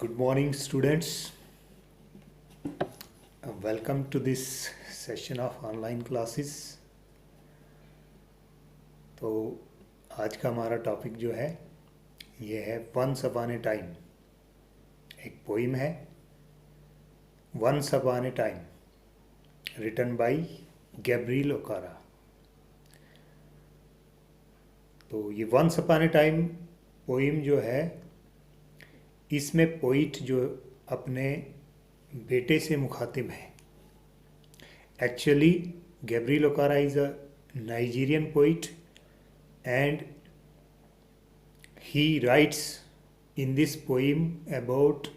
Good morning, students. Welcome to this session of online classes. तो आज का हमारा टॉपिक जो है ये है वंस अपॉन ए टाइम। एक पोइम है once upon a time written by Gabriel Okara. तो ये once upon a time poem जो है इसमें पोइट जो अपने बेटे से मुखातिब है। Actually Gabriel Okara is a Nigerian poet and he writes in this poem about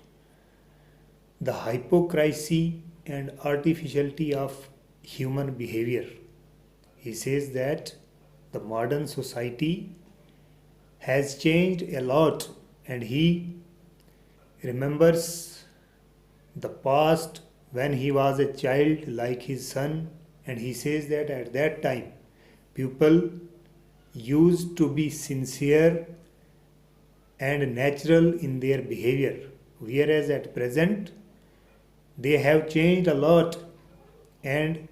the hypocrisy and artificiality of human behavior. He says that the modern society has changed a lot and he remembers the past when he was a child like his son, and he says that at that time people used to be sincere and natural in their behavior, whereas at present they have changed a lot and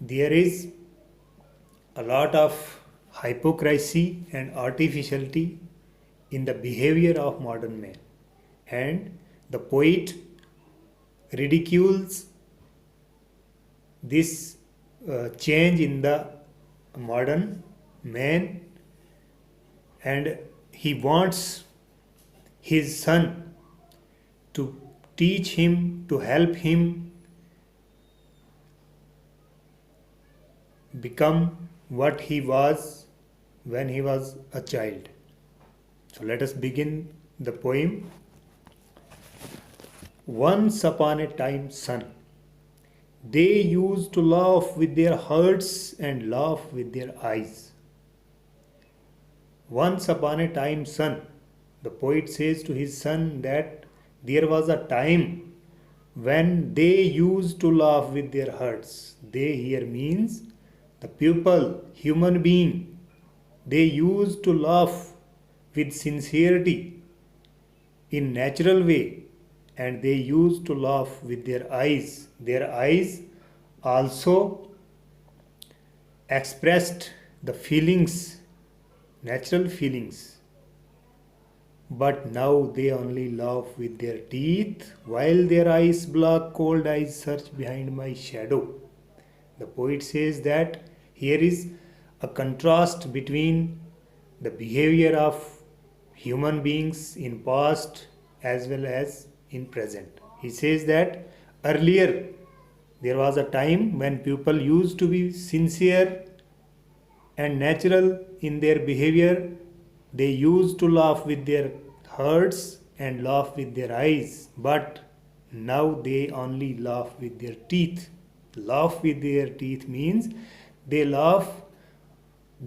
there is a lot of hypocrisy and artificiality in the behavior of modern man. And the poet ridicules this change in the modern man, and he wants his son to teach him, to help him become what he was when he was a child. So let us begin the poem. Once upon a time, son, they used to laugh with their hearts and laugh with their eyes. Once upon a time, son, the poet says to his son that there was a time when they used to laugh with their hearts. They here means the people, human being. They used to laugh with sincerity in natural way, and they used to laugh with their eyes. Their eyes also expressed the feelings, natural feelings, but now they only laugh with their teeth while their eyes, black cold eyes, search behind my shadow. The poet says that here is a contrast between the behavior of human beings in past as well as in present. He says that earlier there was a time when people used to be sincere and natural in their behavior. They used to laugh with their hearts and laugh with their eyes, but now they only laugh with their teeth. Laugh with their teeth means they laugh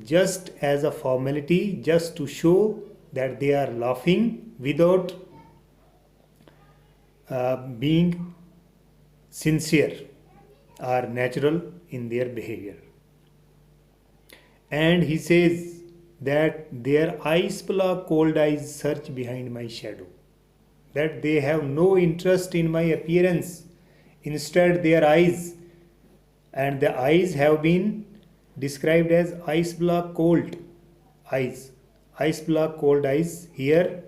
just as a formality, just to show that they are laughing without being sincere or natural in their behavior. And he says that their eyes, black cold eyes, search behind my shadow. That they have no interest in my appearance. Instead, their eyes, and the eyes have been described as ice black cold eyes. Ice black cold eyes. Here,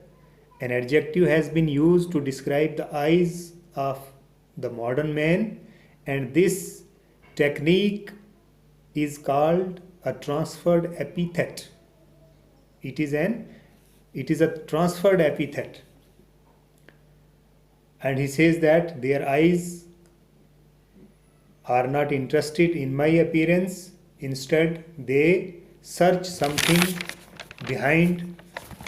an adjective has been used to describe the eyes of the modern man, and this technique is called a transferred epithet. It is a transferred epithet. And he says that their eyes are not interested in my appearance. Instead, they search something behind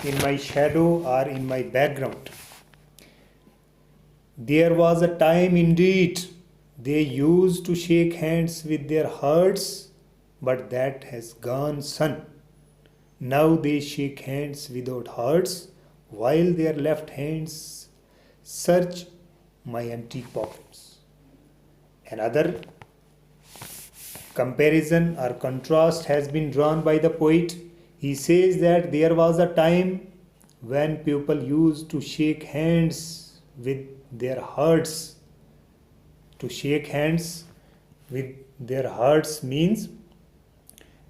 in my shadow or in my background. There was a time indeed they used to shake hands with their hearts, but that has gone, son. Now they shake hands without hearts, while their left hands search my empty pockets. Another comparison or contrast has been drawn by the poet. He says that there was a time when people used to shake hands with their hearts. To shake hands with their hearts means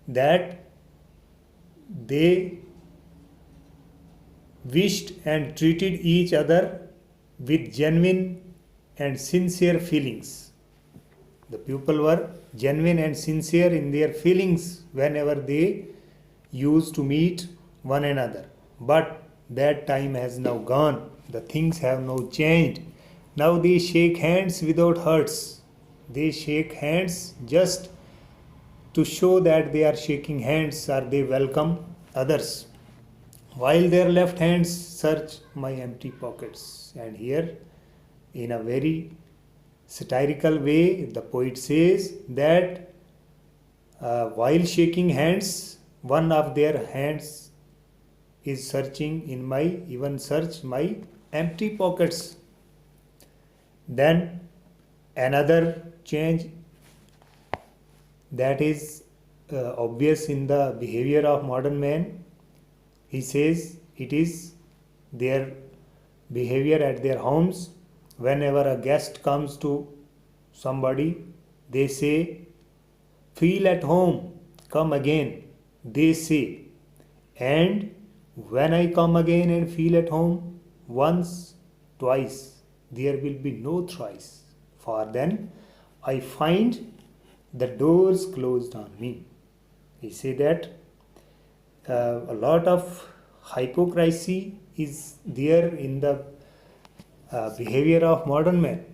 that they wished and treated each other with genuine and sincere feelings. The people were genuine and sincere in their feelings whenever they used to meet one another. But that time has now gone. The things have now changed. Now they shake hands without hearts. They shake hands just to show that they are shaking hands or they welcome others, while their left hands search my empty pockets. And here, in a very satirical way, the poet says that while shaking hands, one of their hands is searching in my, even search my empty pockets. Then another change that is obvious in the behavior of modern man, he says it is their behavior at their homes. Whenever a guest comes to somebody, they say, feel at home, come again, they say. And when I come again and feel at home, once, twice, there will be no thrice. For then I find the doors closed on me. He say that a lot of hypocrisy is there in the behavior of modern men.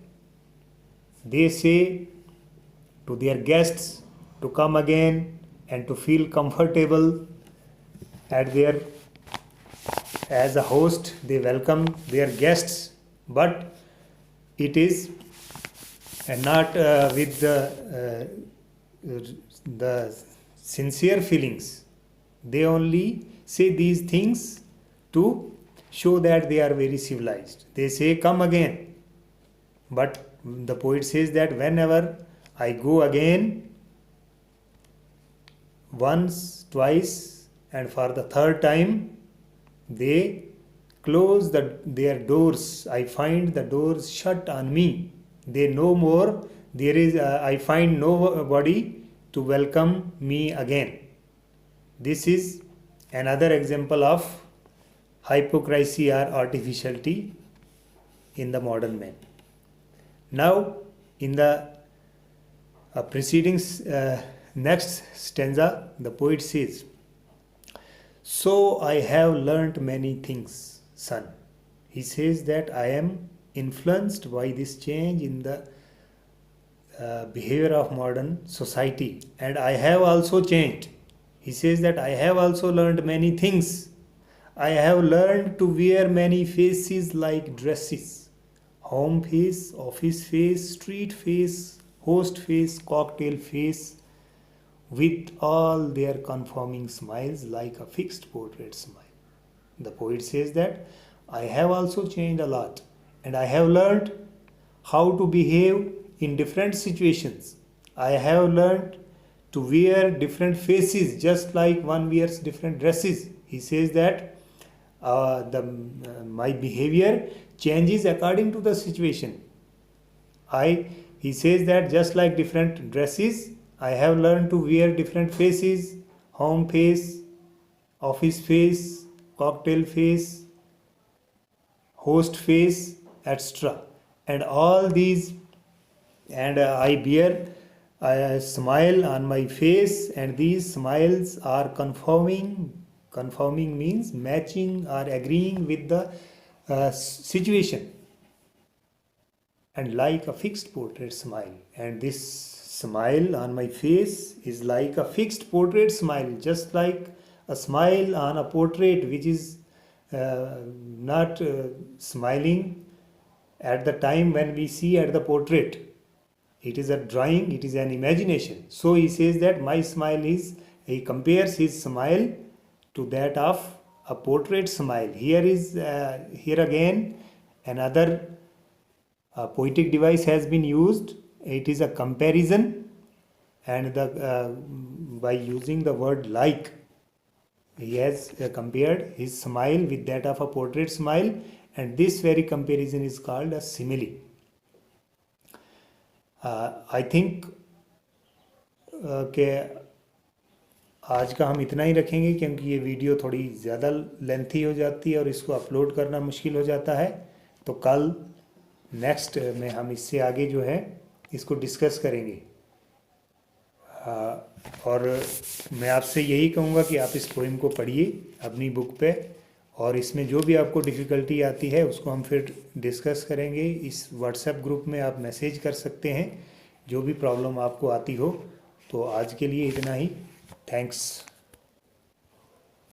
They say to their guests to come again and to feel comfortable at their, as a host they welcome their guests, but it is not with the sincere feelings. They only say these things to show that they are very civilized. They say come again, but the poet says that whenever I go again, once, twice, and for the third time, they close their doors. I find the doors shut on me. They no more, there is, I find nobody to welcome me again. This is another example of hypocrisy or artificiality in the modern man. Now, in the preceding next stanza, the poet says, so I have learnt many things, son. He says that I am influenced by this change in the behavior of modern society, and I have also changed. He says that I have also learned many things. I have learned to wear many faces like dresses: home face, office face, street face, host face, cocktail face, with all their conforming smiles like a fixed portrait smile. The poet says that I have also changed a lot, and I have learned how to behave in different situations. I have learned to wear different faces just like one wears different dresses. He says that my behavior changes according to the situation. He says that just like different dresses, I have learned to wear different faces: home face, office face, cocktail face, host face, etc. And all these, and I bear a smile on my face, and these smiles are conforming. Conforming means matching or agreeing with the situation, and like a fixed portrait smile. And this smile on my face is like a fixed portrait smile, just like a smile on a portrait which is not smiling at the time when we see at the portrait. It is a drawing, it is an imagination. So he says that my smile is, he compares his smile to that of a portrait smile. Here again another poetic device has been used. It is a comparison, and by using the word like, he has compared his smile with that of a portrait smile, and this very comparison is called a simile. I think कि आज का हम इतना ही रखेंगे, क्योंकि ये video थोड़ी ज़्यादा लेंथी हो जाती है और इसको अपलोड करना मुश्किल हो जाता है। तो कल नेक्स्ट में हम इससे आगे जो है इसको डिस्कस करेंगे। और मैं आपसे यही कहूँगा कि आप इस पोइम को पढ़िए अपनी बुक पे, और इसमें जो भी आपको डिफ़िकल्टी आती है उसको हम फिर डिस्कस करेंगे। इस व्हाट्सएप ग्रुप में आप मैसेज कर सकते हैं जो भी प्रॉब्लम आपको आती हो। तो आज के लिए इतना ही। थैंक्स।